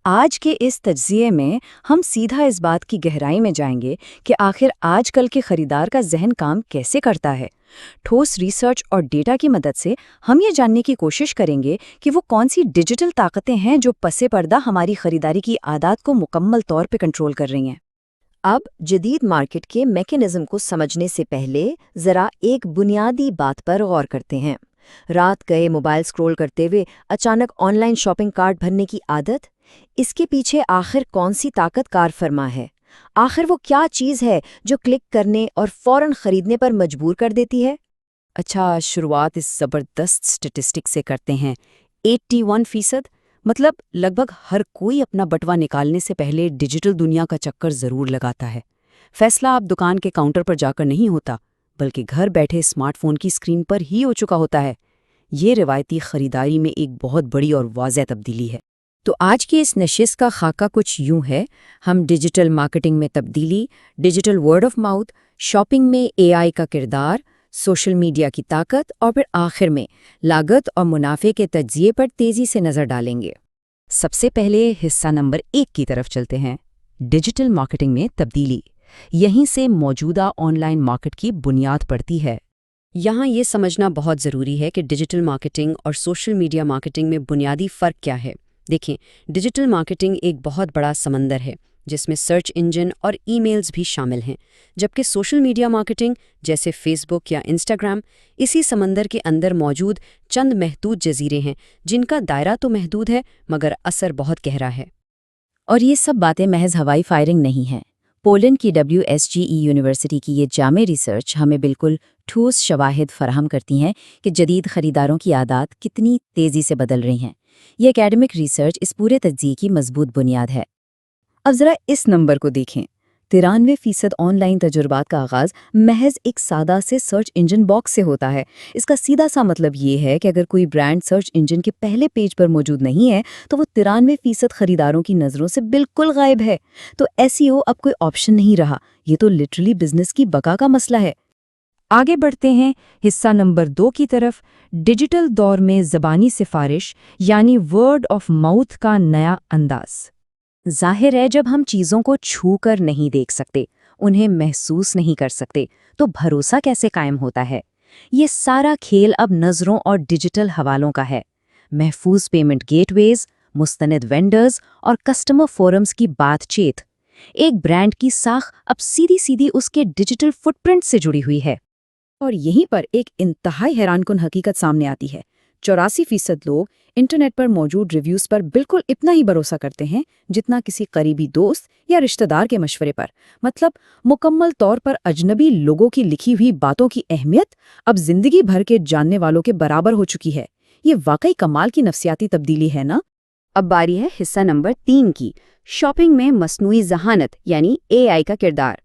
آج کے اس تجزیے میں ہم سیدھا اس بات کی گہرائی میں جائیں گے کہ آخر آج کل کے خریدار کا ذہن کام کیسے کرتا ہے۔ ٹھوس ریسرچ اور ڈیٹا کی مدد سے ہم یہ جاننے کی کوشش کریں گے کہ وہ کون سی ڈیجیٹل طاقتیں ہیں جو پس پردہ ہماری خریداری کی عادات کو مکمل طور پہ کنٹرول کر رہی ہیں۔ اب جدید مارکیٹ کے میکانزم کو سمجھنے سے پہلے ذرا ایک بنیادی بات پر غور کرتے ہیں۔ رات گئے موبائل سکرول کرتے ہوئے اچانک آن لائن شاپنگ کارٹ بھرنے کی عادت، اس کے پیچھے آخر کون سی طاقت کار فرما ہے؟ آخر وہ کیا چیز ہے جو کلک کرنے اور فوراً خریدنے پر مجبور کر دیتی ہے؟ اچھا، شروعات اس زبردست سٹیٹسٹک سے کرتے ہیں۔ 81%، مطلب لگ بھگ ہر کوئی اپنا بٹوا نکالنے سے پہلے ڈیجیٹل دنیا کا چکر ضرور لگاتا ہے۔ فیصلہ اب دکان کے کاؤنٹر پر جا کر نہیں ہوتا، بلکہ گھر بیٹھے اسمارٹ فون کی اسکرین پر ہی ہو چکا ہوتا ہے۔ یہ روایتی خریداری میں ایک بہت بڑی اور واضح تبدیلی ہے۔ تو آج کی اس نشست کا خاکہ کچھ یوں ہے۔ ہم ڈیجیٹل مارکیٹنگ میں تبدیلی، digital word of mouth, shopping میں اے آئی کا کردار، سوشل میڈیا کی طاقت اور پھر آخر میں لاگت اور منافع کے تجزیے پر تیزی سے نظر ڈالیں گے۔ سب سے پہلے حصہ نمبر 1 کی طرف چلتے ہیں، ڈیجیٹل مارکیٹنگ میں تبدیلی۔ یہیں سے موجودہ آن لائن مارکیٹ کی بنیاد پڑتی ہے۔ یہاں یہ سمجھنا بہت ضروری ہے کہ ڈیجیٹل مارکیٹنگ اور سوشل میڈیا مارکیٹنگ میں بنیادی فرق کیا ہے۔ دیکھیں، ڈیجیٹل مارکیٹنگ ایک بہت بڑا سمندر ہے جس میں سرچ انجن اور ای میلز بھی شامل ہیں، جبکہ سوشل میڈیا مارکیٹنگ جیسے فیس بک یا انسٹاگرام اسی سمندر کے اندر موجود چند محدود جزیرے ہیں جن کا دائرہ تو محدود ہے مگر اثر بہت گہرا ہے۔ اور یہ سب باتیں محض ہوائی فائرنگ نہیں ہیں۔ پولینڈ کی WSGE یونیورسٹی کی یہ جامع ریسرچ ہمیں بالکل ٹھوس شواہد فراہم کرتی ہیں کہ جدید خریداروں کی عادات کتنی تیزی سے بدل رہی ہیں۔ یہ اکیڈمک ریسرچ اس پورے تجزیے کی مضبوط بنیاد ہے۔ اب ذرا اس نمبر کو دیکھیں۔ 93% آن لائن تجربات کا آغاز محض ایک سادہ سے سرچ انجن باکس سے ہوتا ہے۔ اس کا سیدھا سا مطلب یہ ہے کہ اگر کوئی برانڈ سرچ انجن کے پہلے پیج پر موجود نہیں ہے تو وہ 93% خریداروں کی نظروں سے بالکل غائب ہے۔ تو SEO اب کوئی آپشن نہیں رہا، یہ تو لٹرلی بزنس کی بقا کا مسئلہ ہے۔ آگے بڑھتے ہیں حصہ نمبر 2 کی طرف، ڈیجیٹل دور میں زبانی سفارش یعنی ورڈ آف ماؤتھ کا نیا انداز۔ ظاہر ہے جب ہم چیزوں کو چھو کر نہیں دیکھ سکتے، انہیں محسوس نہیں کر سکتے، تو بھروسہ کیسے قائم ہوتا ہے؟ یہ سارا کھیل اب نظروں اور ڈیجیٹل حوالوں کا ہے۔ محفوظ پیمنٹ گیٹ ویز، مستند وینڈرز اور کسٹمر فورمز کی بات چیت۔ ایک برانڈ کی ساکھ اب سیدھی اس کے ڈیجیٹل فٹ پرنٹ سے جڑی ہوئی ہے۔ اور یہیں پر ایک انتہائی حیران کن حقیقت سامنے آتی ہے۔ 84% لوگ انٹرنیٹ پر موجود ریویوز پر بالکل اتنا ہی بھروسہ کرتے ہیں جتنا کسی قریبی دوست یا رشتہ دار کے مشورے پر۔ مطلب مکمل طور پر اجنبی لوگوں کی لکھی ہوئی باتوں کی اہمیت اب زندگی بھر کے جاننے والوں کے برابر ہو چکی ہے۔ یہ واقعی کمال کی نفسیاتی تبدیلی ہے نا؟ اب باری ہے حصہ نمبر 3 کی، شاپنگ میں مصنوعی ذہانت یعنی AI کا کردار۔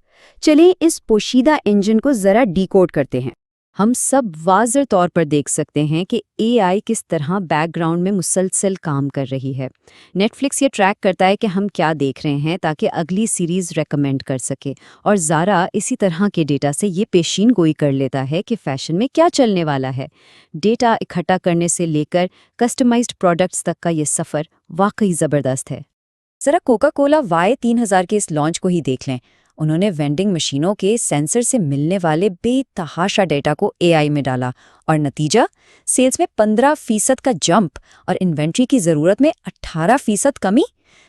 چلیں اس پوشیدہ انجن کو ذرا ڈیکوڈ کرتے ہیں۔ ہم سب واضح طور پر دیکھ سکتے ہیں کہ AI کس طرح بیک گراؤنڈ میں مسلسل کام کر رہی ہے۔ نیٹ فلکس یہ ٹریک کرتا ہے کہ ہم کیا دیکھ رہے ہیں تاکہ اگلی سیریز ریکمینڈ کر سکے، اور زارا اسی طرح کے ڈیٹا سے یہ پیشین گوئی کر لیتا ہے کہ فیشن میں کیا چلنے والا ہے۔ ڈیٹا اکٹھا کرنے سے لے کر کسٹمائزڈ پروڈکٹس تک کا یہ سفر واقعی زبردست ہے۔ ذرا کوکا کولا Y3000 کے اس لانچ کو ہی دیکھ لیں۔ انہوں نے وینڈنگ مشینوں کے سینسر سے ملنے والے بے تحاشا ڈیٹا کو AI میں ڈالا، اور نتیجہ سیلز میں 15% کا جمپ اور انوینٹری کی ضرورت میں 18% کمی۔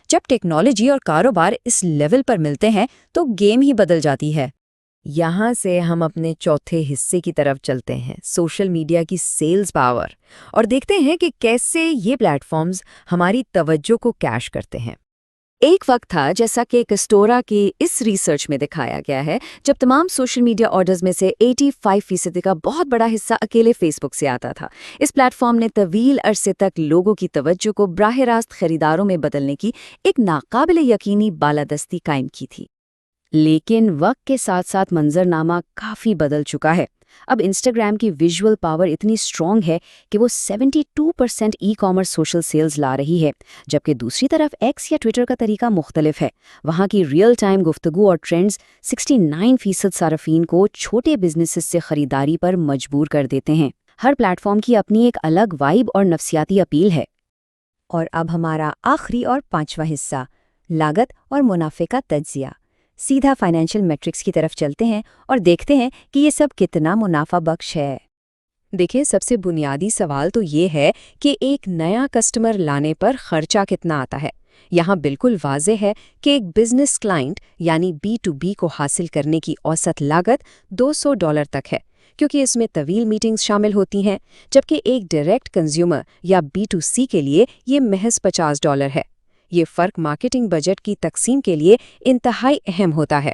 جب ٹیکنالوجی اور کاروبار اس لیول پر ملتے ہیں تو گیم ہی بدل جاتی ہے۔ یہاں سے ہم اپنے چوتھے حصے کی طرف چلتے ہیں، سوشل میڈیا کی سیلز پاور، اور دیکھتے ہیں کہ کیسے یہ پلیٹ فارمز ہماری توجہ کو کیش کرتے ہیں۔ ایک وقت تھا، جیسا کہ کسٹورا کی اس ریسرچ میں دکھایا گیا ہے، جب تمام سوشل میڈیا آرڈرز میں سے 85% کا بہت بڑا حصہ اکیلے فیس بک سے آتا تھا۔ اس پلیٹ فارم نے طویل عرصے تک لوگوں کی توجہ کو براہ راست خریداروں میں بدلنے کی ایک ناقابل یقینی بالادستی قائم کی تھی۔ لیکن وقت کے ساتھ ساتھ منظرنامہ کافی بدل چکا ہے۔ اب انسٹاگرام کی ویژول پاور اتنی اسٹرانگ ہے کہ وہ 72% ای کامرس سوشل سیلز لا رہی ہے، جبکہ دوسری طرف ایکس یا ٹویٹر کا طریقہ مختلف ہے۔ وہاں کی ریئل ٹائم گفتگو اور ٹرینڈز 69% صارفین کو چھوٹے بزنسز سے خریداری پر مجبور کر دیتے ہیں۔ ہر پلیٹ فارم کی اپنی ایک الگ وائب اور نفسیاتی اپیل ہے۔ اور اب ہمارا آخری اور 5واں حصہ، لاگت اور منافع کا تجزیہ۔ سیدھا فائنینشیل میٹرکس کی طرف چلتے ہیں اور دیکھتے ہیں کہ یہ سب کتنا منافع بخش ہے۔ دیکھیں، سب سے بنیادی سوال تو یہ ہے کہ ایک نیا کسٹمر لانے پر خرچہ کتنا آتا ہے۔ یہاں بالکل واضح ہے کہ ایک بزنس کلائنٹ یعنی B2B کو حاصل کرنے کی اوسط لاگت $200 تک ہے، کیونکہ اس میں طویل میٹنگز شامل ہوتی ہیں، جبکہ ایک ڈائریکٹ کنزیومر یا B2C کے لیے یہ محض $50 ہے۔ یہ فرق مارکیٹنگ بجٹ کی تقسیم کے لیے انتہائی اہم ہوتا ہے۔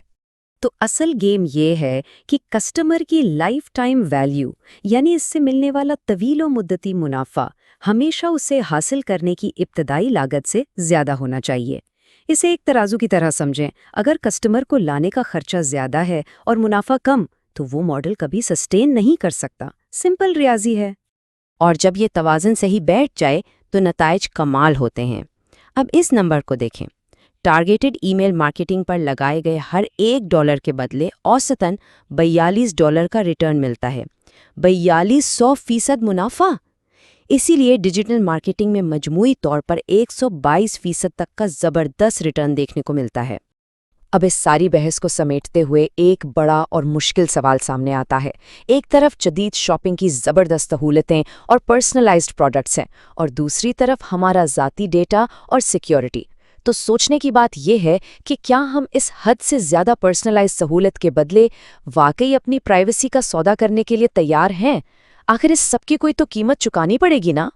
تو اصل گیم یہ ہے کہ کسٹمر کی لائف ٹائم ویلیو، یعنی اس سے ملنے والا طویل و مدتی منافع، ہمیشہ اسے حاصل کرنے کی ابتدائی لاگت سے زیادہ ہونا چاہیے۔ اسے ایک ترازو کی طرح سمجھیں، اگر کسٹمر کو لانے کا خرچہ زیادہ ہے اور منافع کم، تو وہ ماڈل کبھی سسٹین نہیں کر سکتا۔ سمپل ریاضی ہے۔ اور جب یہ توازن صحیح بیٹھ جائے تو نتائج کمال ہوتے ہیں۔ اب اس نمبر کو دیکھیں۔ ٹارگیٹڈ ای میل مارکیٹنگ پر لگائے گئے ہر $1 کے بدلے اوسطاً $42 کا ریٹرن ملتا ہے۔ 4200% منافع! اسی لیے ڈیجیٹل مارکیٹنگ میں مجموعی طور پر 122% تک کا زبردست ریٹرن دیکھنے کو ملتا ہے۔ اب اس ساری بحث کو سمیٹتے ہوئے ایک بڑا اور مشکل سوال سامنے آتا ہے۔ ایک طرف جدید شاپنگ کی زبردست سہولتیں اور پرسنلائزڈ پروڈکٹس ہیں، اور دوسری طرف ہمارا ذاتی ڈیٹا اور سیکیورٹی۔ تو سوچنے کی بات یہ ہے کہ کیا ہم اس حد سے زیادہ پرسنلائز سہولت کے بدلے واقعی اپنی پرائیویسی کا سودا کرنے کے لیے تیار ہیں؟ آخر اس سب کی کوئی تو قیمت چکانی پڑے گی نا؟